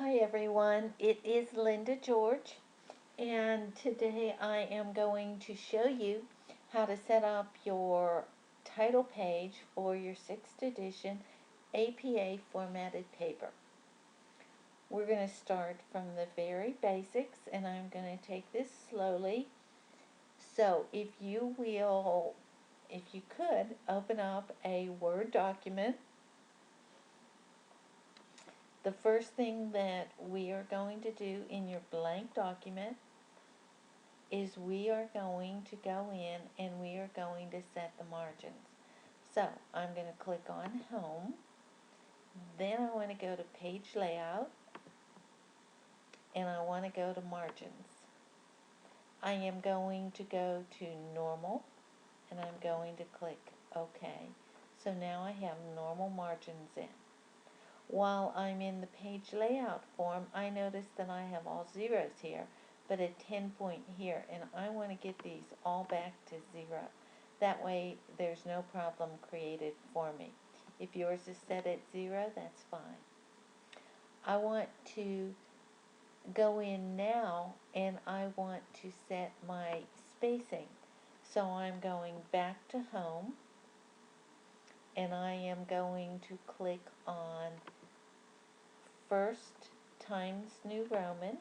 Hi everyone, it is Linda George, and today I am going to show you how to set up your title page for your 6th edition APA formatted paper. We're going to start from the very basics, and I'm going to take this slowly. So if you could, open up a Word document. The first thing that we are going to do in your blank document is we are going to go in and we are going to set the margins. So I'm going to click on Home. Then I want to go to Page Layout and I want to go to Margins. I am going to go to Normal and I'm going to click OK. So now I have normal margins in. While I'm in the page layout form, I notice that I have all zeros here, but a 10 point here, and I want to get these all back to 0. That way there's no problem created for me. If yours is set at 0, that's fine. I want to go in now and I want to set my spacing. So I'm going back to Home and I am going to click on First Times New Roman.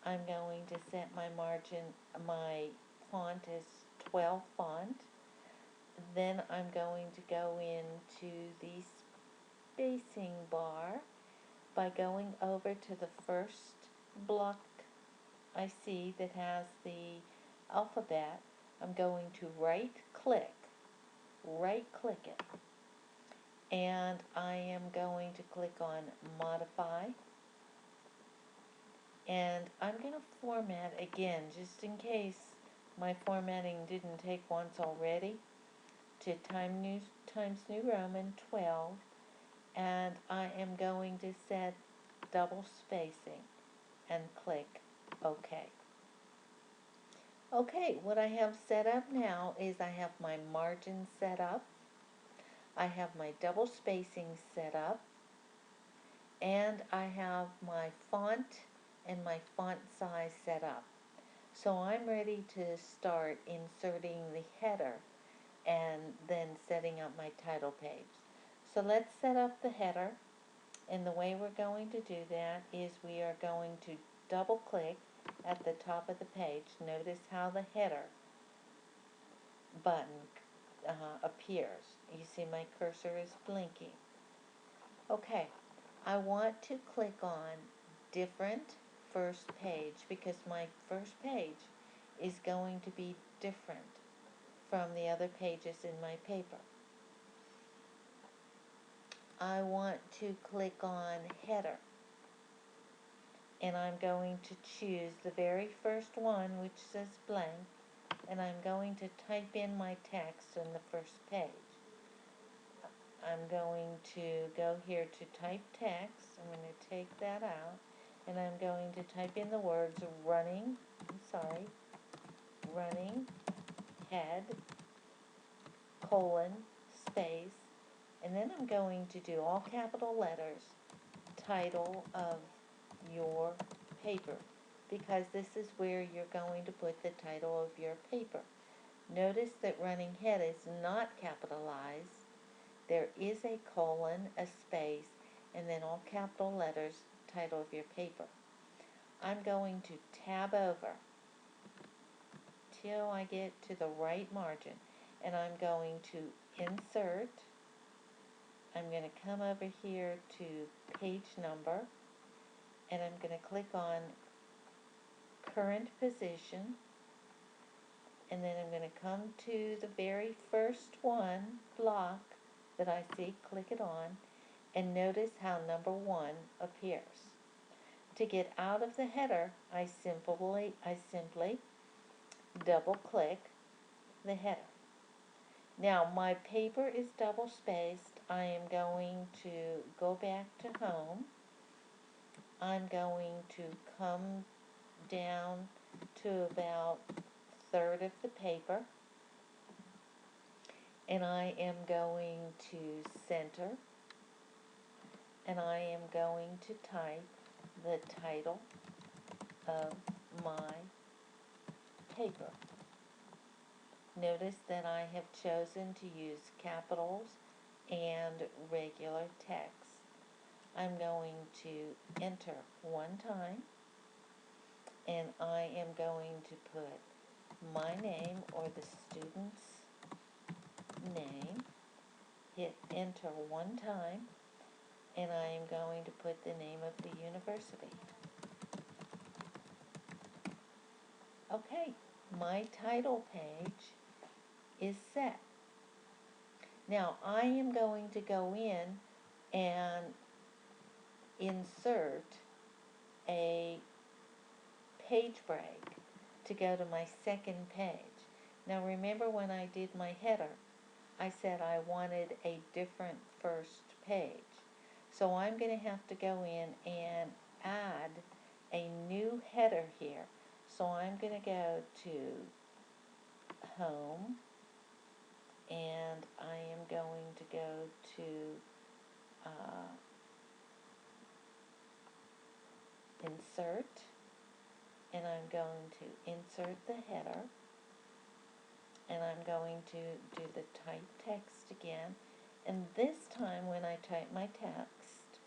I'm going to set my margin, my font as 12 font. Then I'm going to go into the spacing bar by going over to the first block I see that has the alphabet. I'm going to right click it, and I am going to click on Modify. And I'm going to format again, just in case my formatting didn't take once already, to Times New Roman 12, and I am going to set double spacing and click OK. Okay, what I have set up now is I have my margin set up, I have my double spacing set up, and I have my font and my font size set up. So I'm ready to start inserting the header and then setting up my title page. So let's set up the header, and the way we're going to do that is we are going to double click at the top of the page. Notice how the header button appears. You see my cursor is blinking. Okay, I want to click on Different First Page because my first page is going to be different from the other pages in my paper. I want to click on Header, and I'm going to choose the very first one, which says blank, and I'm going to type in my text in the first page. I'm going to go here to type text. I'm going to take that out, and I'm going to type in the words running head, colon, space, and then I'm going to do all capital letters, title of your paper, because this is where you're going to put the title of your paper. Notice that running head is not capitalized. There is a colon, a space, and then all capital letters, title of your paper. I'm going to tab over till I get to the right margin, and I'm going to insert. I'm going to come over here to page number, and I'm going to click on current position, and then I'm going to come to the very first block that I see, click it on, and notice how number 1 appears. To get out of the header, I simply double click the header. Now my paper is double spaced. I am going to go back to Home. I'm going to come down to about a third of the paper, and I am going to center, and I am going to type the title of my paper. Notice that I have chosen to use capitals and regular text. I'm going to enter one time, and I am going to put my name or the student's name, hit enter one time, and I am going to put the name of the university. Okay, my title page is set. Now I am going to go in and insert a page break to go to my second page. Now remember when I did my header, I said I wanted a different first page. So I'm going to have to go in and add a new header here. So I'm going to go to Home, and I am going to go to Insert, and I'm going to insert the header, and I'm going to do the type text again. And this time when I type my text,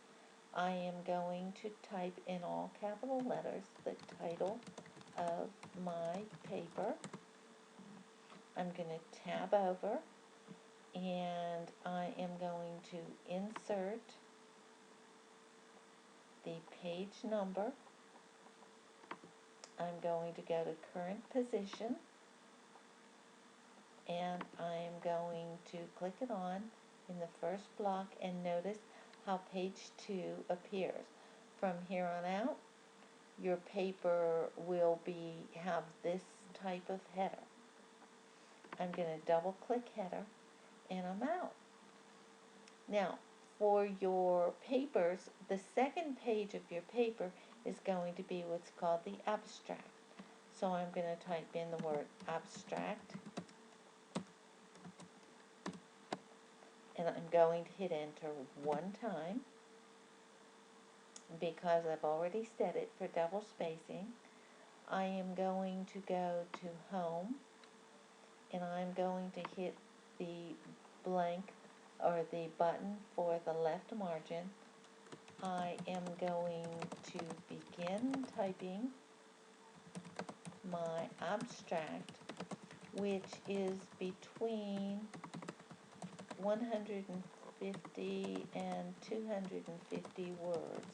I am going to type in all capital letters the title of my paper. I'm going to tab over, and I am going to insert the page number. I'm going to go to current position, and I'm going to click it on in the first block, and notice how page 2 appears. From here on out, your paper will have this type of header. I'm going to double click header, and I'm out. Now, for your papers, the second page of your paper is going to be what's called the abstract. So I'm going to type in the word abstract, and I'm going to hit enter one time because I've already set it for double spacing. I am going to go to Home, and I'm going to hit the blank or the button for the left margin. I am going to begin typing my abstract, which is between 150 and 250 words,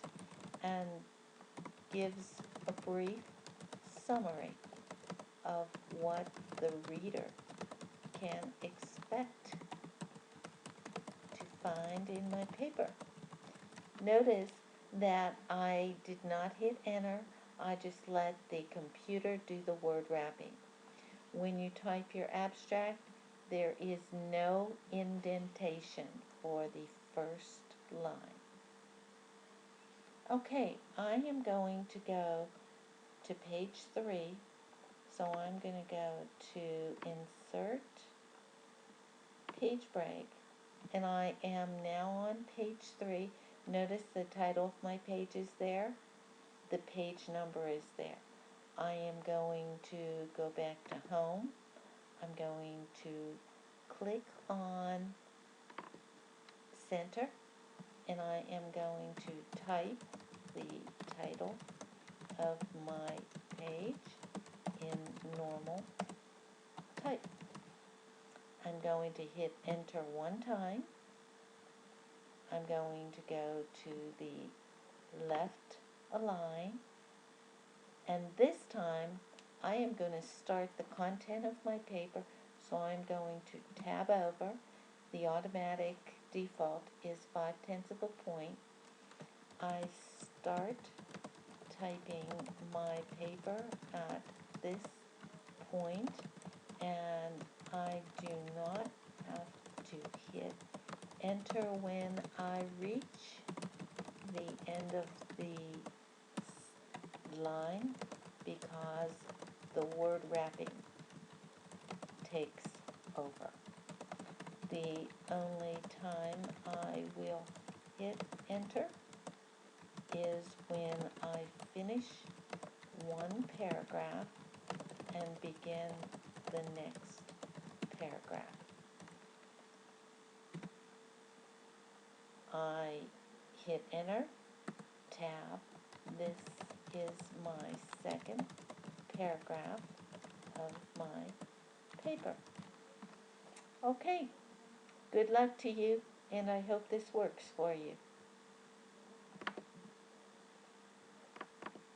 and gives a brief summary of what the reader can expect to find in my paper. Notice that I did not hit enter. I just let the computer do the word wrapping. When you type your abstract, there is no indentation for the first line. Okay, I am going to go to page 3. So I'm going to go to Insert, Page Break, and I am now on page 3. Notice the title of my page is there. The page number is there. I am going to go back to Home. I'm going to click on Center, and I am going to type the title of my page in normal type. I'm going to hit enter one time. I'm going to go to the left align, and this time I am going to start the content of my paper, so I'm going to tab over. The automatic default is 5/10 of a point. I start typing my paper at this point, and I do not have to hit enter when I reach the end of the line, because the word wrapping takes over. The only time I will hit enter is when I finish one paragraph and begin the next paragraph. I hit enter, tab. This is my second paragraph of my paper. Okay, good luck to you, and I hope this works for you.